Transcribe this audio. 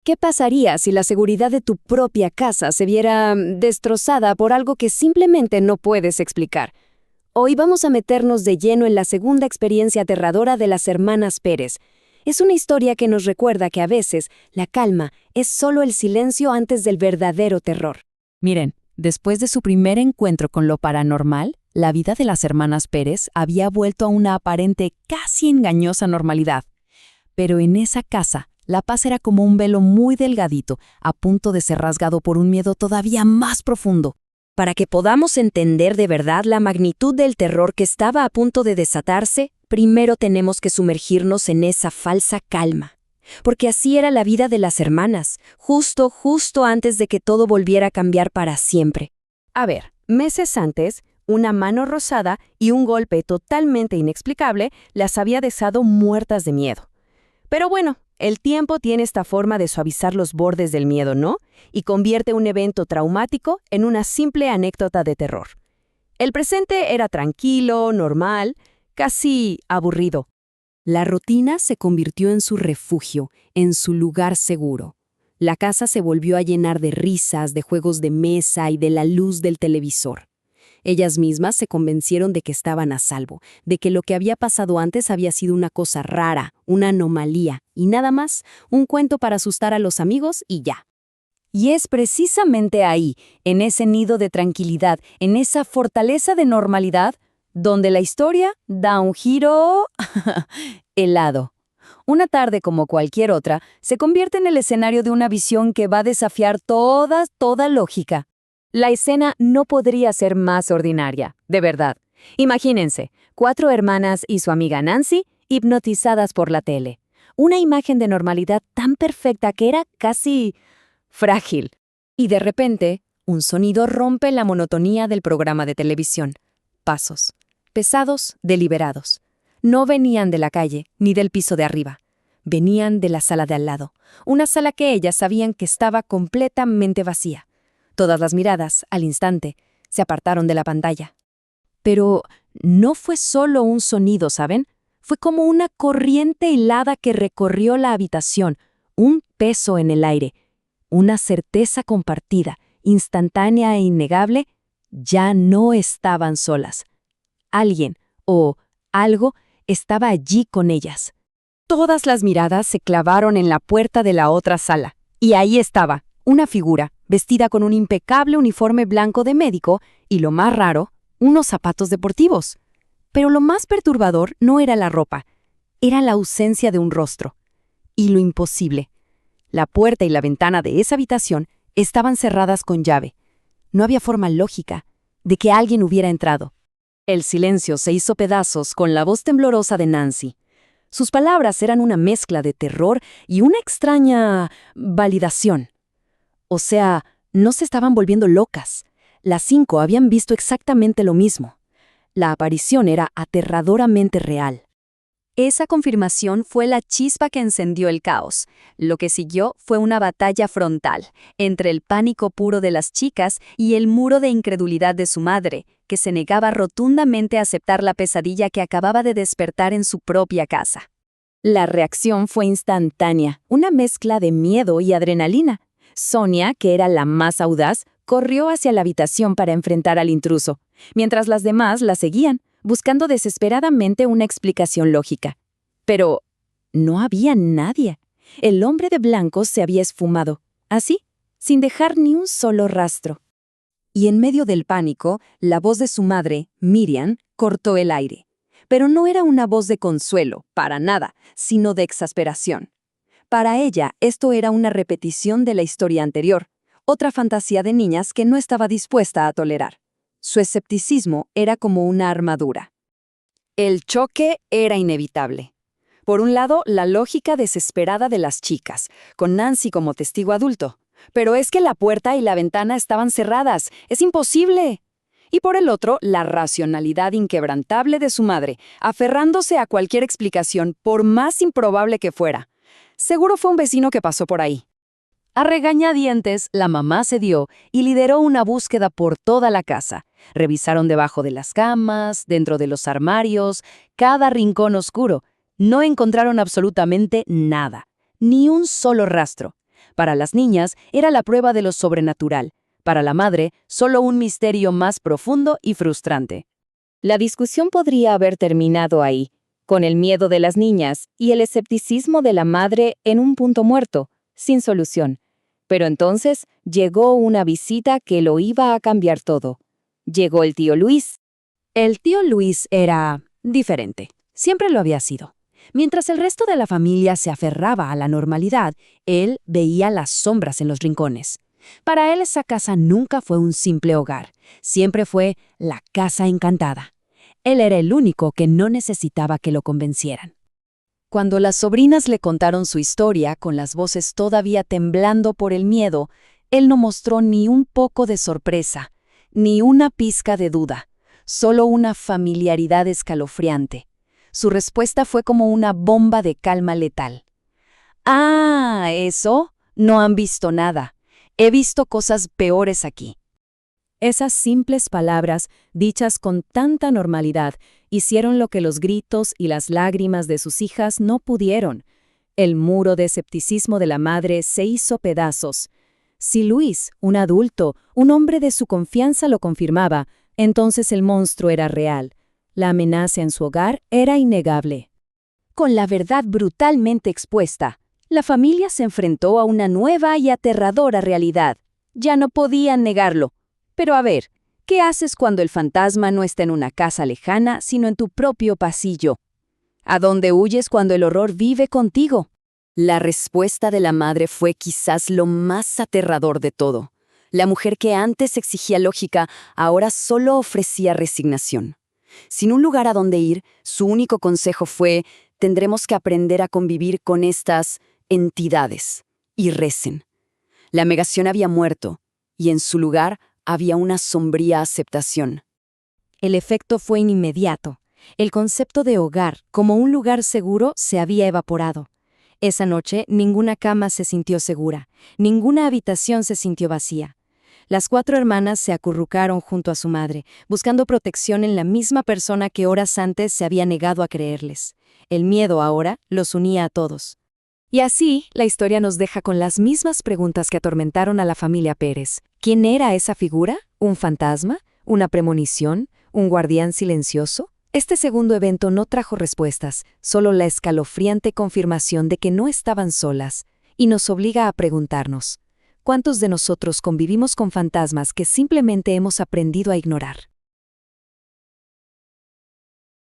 ¿Qué pasaría si la seguridad de tu propia casa se viera destrozada por algo que simplemente no puedes explicar? Hoy vamos a meternos de lleno en la segunda experiencia aterradora de las hermanas Pérez. Es una historia que nos recuerda que a veces la calma es solo el silencio antes del verdadero terror. Miren, después de su primer encuentro con lo paranormal, la vida de las hermanas Pérez había vuelto a una aparente, casi engañosa normalidad. Pero en esa casa, la paz era como un velo muy delgadito, a punto de ser rasgado por un miedo todavía más profundo. Para que podamos entender de verdad la magnitud del terror que estaba a punto de desatarse, primero tenemos que sumergirnos en esa falsa calma. Porque así era la vida de las hermanas, justo antes de que todo volviera a cambiar para siempre. A ver, meses antes, una mano rosada y un golpe totalmente inexplicable las había dejado muertas de miedo. Pero bueno, el tiempo tiene esta forma de suavizar los bordes del miedo, ¿no? Y convierte un evento traumático en una simple anécdota de terror. El presente era tranquilo, normal, casi aburrido. La rutina se convirtió en su refugio, en su lugar seguro. La casa se volvió a llenar de risas, de juegos de mesa y de la luz del televisor. Ellas mismas se convencieron de que estaban a salvo, de que lo que había pasado antes había sido una cosa rara, una anomalía, y nada más, un cuento para asustar a los amigos y ya. Y es precisamente ahí, en ese nido de tranquilidad, en esa fortaleza de normalidad, donde la historia da un giro helado. Una tarde como cualquier otra, se convierte en el escenario de una visión que va a desafiar toda lógica. La escena no podría ser más ordinaria, de verdad. Imagínense, 4 hermanas y su amiga Nancy hipnotizadas por la tele. Una imagen de normalidad tan perfecta que era casi frágil. Y de repente, un sonido rompe la monotonía del programa de televisión. Pasos. Pesados, deliberados. No venían de la calle, ni del piso de arriba. Venían de la sala de al lado. Una sala que ellas sabían que estaba completamente vacía. Todas las miradas, al instante, se apartaron de la pantalla. Pero no fue solo un sonido, ¿saben? Fue como una corriente helada que recorrió la habitación, un peso en el aire, una certeza compartida, instantánea e innegable, ya no estaban solas. Alguien, o algo, estaba allí con ellas. Todas las miradas se clavaron en la puerta de la otra sala, y ahí estaba, una figura, vestida con un impecable uniforme blanco de médico y, lo más raro, unos zapatos deportivos. Pero lo más perturbador no era la ropa, era la ausencia de un rostro. Y lo imposible. La puerta y la ventana de esa habitación estaban cerradas con llave. No había forma lógica de que alguien hubiera entrado. El silencio se hizo pedazos con la voz temblorosa de Nancy. Sus palabras eran una mezcla de terror y una extraña validación. O sea, no se estaban volviendo locas. Las 5 habían visto exactamente lo mismo. La aparición era aterradoramente real. Esa confirmación fue la chispa que encendió el caos. Lo que siguió fue una batalla frontal entre el pánico puro de las chicas y el muro de incredulidad de su madre, que se negaba rotundamente a aceptar la pesadilla que acababa de despertar en su propia casa. La reacción fue instantánea, una mezcla de miedo y adrenalina. Sonia, que era la más audaz, corrió hacia la habitación para enfrentar al intruso, mientras las demás la seguían, buscando desesperadamente una explicación lógica. Pero no había nadie. El hombre de blanco se había esfumado, así, sin dejar ni un solo rastro. Y en medio del pánico, la voz de su madre, Miriam, cortó el aire. Pero no era una voz de consuelo, para nada, sino de exasperación. Para ella, esto era una repetición de la historia anterior, otra fantasía de niñas que no estaba dispuesta a tolerar. Su escepticismo era como una armadura. El choque era inevitable. Por un lado, la lógica desesperada de las chicas, con Nancy como testigo adulto. Pero es que la puerta y la ventana estaban cerradas. ¡Es imposible! Y por el otro, la racionalidad inquebrantable de su madre, aferrándose a cualquier explicación, por más improbable que fuera. Seguro fue un vecino que pasó por ahí. A regañadientes, la mamá cedió y lideró una búsqueda por toda la casa. Revisaron debajo de las camas, dentro de los armarios, cada rincón oscuro. No encontraron absolutamente nada, ni un solo rastro. Para las niñas era la prueba de lo sobrenatural. Para la madre, solo un misterio más profundo y frustrante. La discusión podría haber terminado ahí, con el miedo de las niñas y el escepticismo de la madre en un punto muerto, sin solución. Pero entonces llegó una visita que lo iba a cambiar todo. Llegó el tío Luis. El tío Luis era diferente. Siempre lo había sido. Mientras el resto de la familia se aferraba a la normalidad, él veía las sombras en los rincones. Para él esa casa nunca fue un simple hogar. Siempre fue la casa encantada. Él era el único que no necesitaba que lo convencieran. Cuando las sobrinas le contaron su historia, con las voces todavía temblando por el miedo, él no mostró ni un poco de sorpresa, ni una pizca de duda, solo una familiaridad escalofriante. Su respuesta fue como una bomba de calma letal. «Ah, ¿eso? No han visto nada. He visto cosas peores aquí». Esas simples palabras, dichas con tanta normalidad, hicieron lo que los gritos y las lágrimas de sus hijas no pudieron. El muro de escepticismo de la madre se hizo pedazos. Si Luis, un adulto, un hombre de su confianza lo confirmaba, entonces el monstruo era real. La amenaza en su hogar era innegable. Con la verdad brutalmente expuesta, la familia se enfrentó a una nueva y aterradora realidad. Ya no podían negarlo. Pero a ver, ¿qué haces cuando el fantasma no está en una casa lejana, sino en tu propio pasillo? ¿A dónde huyes cuando el horror vive contigo? La respuesta de la madre fue quizás lo más aterrador de todo. La mujer que antes exigía lógica, ahora solo ofrecía resignación. Sin un lugar a donde ir, su único consejo fue: tendremos que aprender a convivir con estas entidades. Y recen. La negación había muerto, y en su lugar había una sombría aceptación. El efecto fue inmediato. El concepto de hogar, como un lugar seguro, se había evaporado. Esa noche, ninguna cama se sintió segura, ninguna habitación se sintió vacía. Las 4 hermanas se acurrucaron junto a su madre, buscando protección en la misma persona que horas antes se había negado a creerles. El miedo ahora los unía a todos. Y así, la historia nos deja con las mismas preguntas que atormentaron a la familia Pérez. ¿Quién era esa figura? ¿Un fantasma? ¿Una premonición? ¿Un guardián silencioso? Este segundo evento no trajo respuestas, solo la escalofriante confirmación de que no estaban solas, y nos obliga a preguntarnos: ¿cuántos de nosotros convivimos con fantasmas que simplemente hemos aprendido a ignorar?